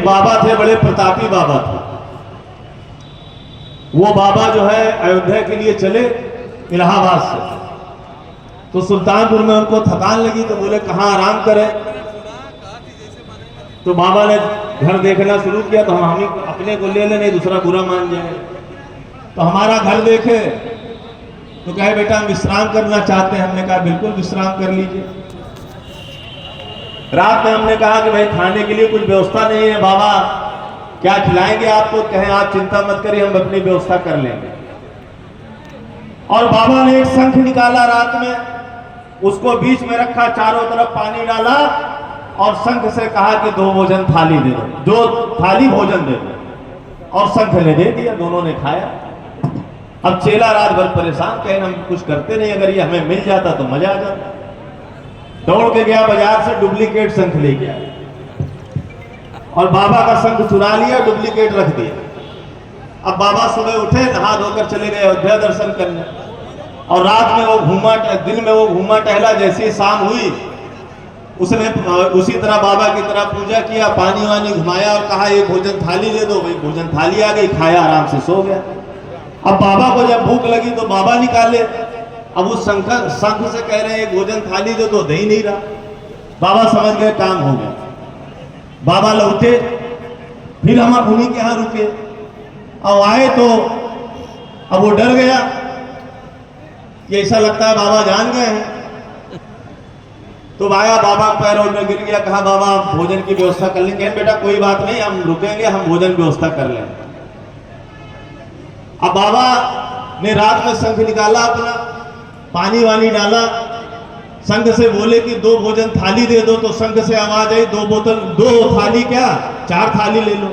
बाबा थे, बड़े प्रतापी बाबा थे। वो बाबा जो है अयोध्या के लिए चले इलाहाबाद से, तो सुल्तानपुर में उनको थकान लगी तो बोले कहाँ आराम करें। तो बाबा ने घर देखना शुरू किया, तो हम ही अपने को ले लेने, दूसरा बुरा मान जाए। तो हमारा घर देखे तो कहे बेटा हम विश्राम करना चाहते हैं। हमने कहा बिल्कुल विश्राम कर लीजिए। रात में हमने कहा कि भाई खाने के लिए कुछ व्यवस्था नहीं है, बाबा क्या खिलाएंगे आपको? कहें आप चिंता मत करिए, हम अपनी व्यवस्था कर लेंगे। और बाबा ने एक शंख निकाला रात में, उसको बीच में रखा, चारों तरफ पानी डाला और शंख से कहा कि 2 भोजन थाली दे दो, 2 थाली भोजन दे दो। और शंख ने दे दिया, दोनों ने खाया। अब चेला रात भर परेशान, कहे हम कुछ करते नहीं, अगर ये हमें मिल जाता तो मजा आ जाता। दौड़ के गया बाजार से, डुप्लीकेट शंख ले गया और बाबा का शंख चुरा लिया, डुप्लीकेट रख दिया। अब बाबा सुबह उठे, नहा धोकर चले गए अयोध्या दर्शन करने। और रात में वो घूमा, दिन में वो घूमा टहला। जैसी शाम हुई उसने उसी तरह बाबा की तरह पूजा किया, पानी वानी घुमाया और कहा ये भोजन थाली दे दो। भाई भोजन थाली आ गई, खाया, आराम से सो गया। अब बाबा को जब भूख लगी तो बाबा निकाले, अब उस शंख से कह रहे हैं भोजन थाली दे दो, दे ही नहीं रहा। बाबा समझ गए काम हो गया। बाबा लौटे, फिर हम उन्हीं के यहाँ रुके। अब आए तो अब वो डर गया कि ऐसा लगता है बाबा जान गए हैं। तो आया, बाबा पैरों में गिर गया, कहा बाबा भोजन की व्यवस्था कर लेंगे। बेटा कोई बात नहीं, हम रुकेंगे, हम भोजन व्यवस्था कर लेंगे। अब बाबा ने रात में शंख निकाला, अपना पानी वानी डाला, शंख से बोले कि 2 भोजन थाली दे दो। तो शंख से आवाज आई 2 थाली क्या 4 थाली ले लो।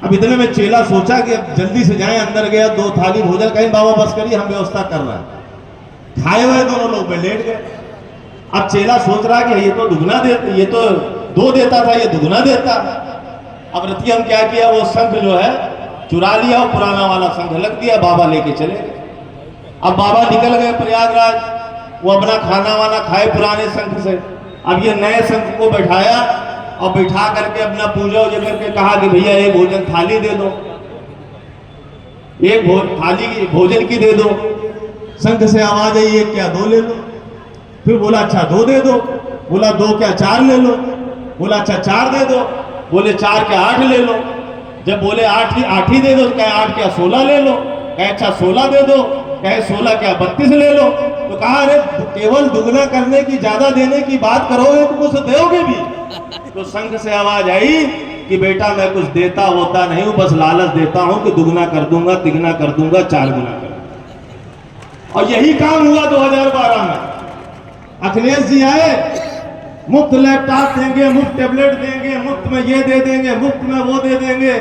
अब इतने में चेला सोचा कि अब जल्दी से जाएं, अंदर गया, 2 थाली भोजन। कहीं बाबा बस करिए, हम व्यवस्था कर रहे हैं। खाए हुए दोनों लोग में लेट गए। अब चेला सोच रहा कि ये तो दुगना दे, ये तो 2 देता था, ये दुगना देता। अब रतिया हम क्या किया, वो शंख जो है चुरा लिया और पुराना वाला शंख लग दिया, बाबा लेके चले गए। अब बाबा निकल गए प्रयागराज, वो अपना खाना वाना खाए पुराने शंख से। अब ये नए शंख को बैठाया और बैठा करके अपना पूजा वूजा करके कहा कि भैया एक भोजन थाली दे दो, एक थाली भोजन की दे दो। शंख से आवाज आई, एक क्या 2 ले लो। फिर बोला अच्छा 2 दे दो। बोला 2 क्या 4 ले लो। बोला अच्छा 4 दे दो। बोले 4 क्या 8 ले लो। जब बोले 8 ही दे दो, कहे 8 क्या 16 ले लो। कहे अच्छा 16 दे दो। कहे 16 क्या 32 ले लो। तो कहा अरे केवल दुगना करने की, ज्यादा देने की बात करोगे तो कुछ दोगे भी। तो शंख से आवाज आई कि बेटा मैं कुछ देता होता नहीं हूं, बस लालच देता हूं कि दुगना कर दूंगा, तिगना कर दूंगा, 4 गुना कर दूंगा। और यही काम हुआ 2012 में। अखिलेश जी आए, मुफ्त लैपटॉप देंगे, मुफ्त टेबलेट देंगे, मुफ्त में ये दे देंगे, मुफ्त में वो दे देंगे,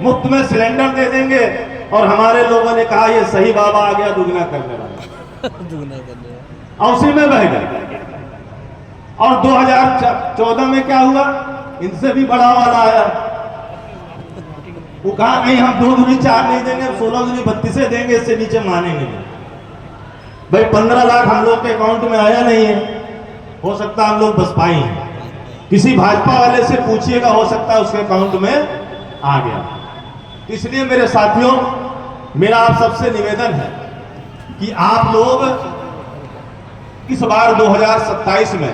मुफ्त में सिलेंडर दे देंगे। और हमारे लोगों ने कहा ये सही बाबा आ गया दुगना करने वाला। दुगना करने और उसी में बह गए। और 2014 में क्या हुआ, इनसे भी बड़ा वाला आया। वो कहा नहीं हम 2 दूनी 4 नहीं देंगे, 16 दूनी 32 देंगे, इससे नीचे मानेंगे नहीं। भाई 15 लाख हम लोग के अकाउंट में आया नहीं है, हो सकता हम लोग बस पाए हैं। किसी भाजपा वाले से पूछिएगा, हो सकता है उसके अकाउंट में आ गया। इसलिए मेरे साथियों, मेरा आप सबसे निवेदन है कि आप लोग इस बार 2027 में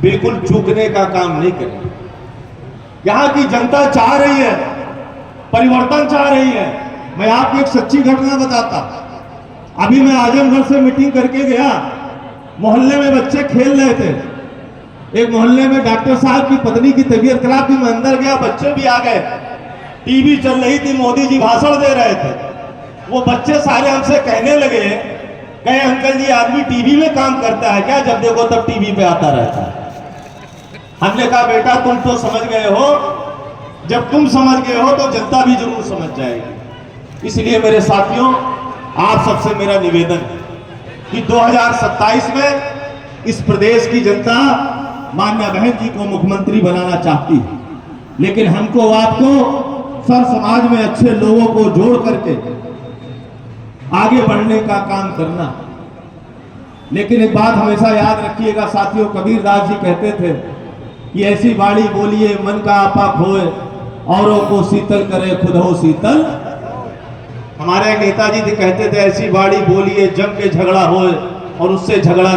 बिल्कुल चूकने का काम नहीं करें। यहां की जनता चाह रही है, परिवर्तन चाह रही है। मैं आपको एक सच्ची घटना बताता। अभी मैं आजमगढ़ से मीटिंग करके गया, मोहल्ले में बच्चे खेल रहे थे। एक मोहल्ले में डॉक्टर साहब की पत्नी की तबीयत खराब थी, मैं अंदर गया, बच्चे भी आ गए। टीवी चल रही थी, मोदी जी भाषण दे रहे थे। वो बच्चे सारे हमसे कहने लगे, कहे अंकल जी आदमी टीवी में काम करता है क्या, जब देखो तब टीवी पे आता रहता है। हमने कहा बेटा तुम तो समझ गए हो, जब तुम समझ गए हो तो जनता भी जरूर समझ जाएगी। इसलिए मेरे साथियों, आप सबसे मेरा निवेदन है कि 2027 में इस प्रदेश की जनता मान्य बहन जी को मुख्यमंत्री बनाना चाहती है, लेकिन हमको आपको सर समाज में अच्छे लोगों को जोड़ करके आगे बढ़ने का काम करना। लेकिन एक बात हमेशा याद रखिएगा साथियों, कबीर दास जी कहते थे कि ऐसी बाणी बोलिए मन का आपा खोए, औरों को शीतल करे खुद हो शीतल। हमारे नेताजी जी कहते थे ऐसी बाड़ी बोलिए जम के झगड़ा होए और उससे झगड़ा